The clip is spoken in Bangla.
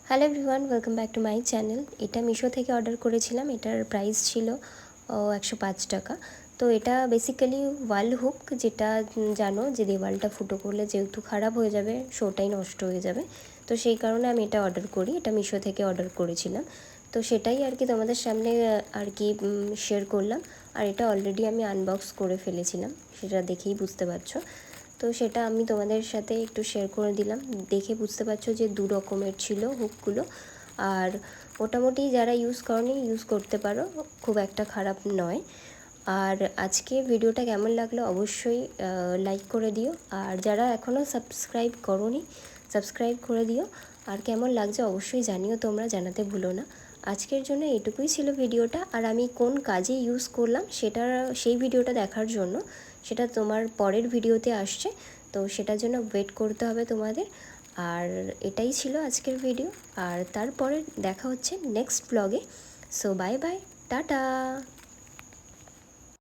Hello everyone, welcome back to my channel. এটা মিশো থেকে অর্ডার করেছিলাম। এটার প্রাইস ছিল 105 টাকা। তো এটা বেসিক্যালি ওয়াল হুক, যেটা জানো যে দেওয়ালটা ফুটো করলে যেহেতু খারাপ হয়ে যাবে, শোটাই নষ্ট হয়ে যাবে। তো সেই কারণে আমি এটা অর্ডার করি। এটা মিশো থেকে অর্ডার করেছিলাম। তো সেটাই আর কি তোমাদের সামনে আর কি শেয়ার করলাম। আর এটা অলরেডি আমি আনবক্স করে ফেলেছিলাম, সেটা দেখেই বুঝতে পারছো। তো সেটা আমি তোমাদের সাথে একটু শেয়ার করে দিলাম। দেখে বুঝতে পারছো যে দু রকমের ছিল হুকগুলো। আর মোটামুটি যারা ইউজ করনি ইউজ করতে পারো, খুব একটা খারাপ নয়। আর আজকে ভিডিওটা কেমন লাগলো অবশ্যই লাইক করে দিও। আর যারা এখনও সাবস্ক্রাইব করোনি সাবস্ক্রাইব করে দিও। আর কেমন লাগছে অবশ্যই জানিও, তোমরা জানাতে ভুলো না। আজকের জন্য এটুকুই ছিল ভিডিওটা। আর আমি কোন কাজে ইউজ করলাম সেই ভিডিওটা দেখার জন্য সেটা তোমার পরের ভিডিওতে আসছে। তো সেটার জন্য ওয়েট করতে হবে তোমাদের। আর এটাই ছিল আজকের ভিডিও। আর তারপরে দেখা হচ্ছে নেক্সট ব্লগে। So bye bye, tata.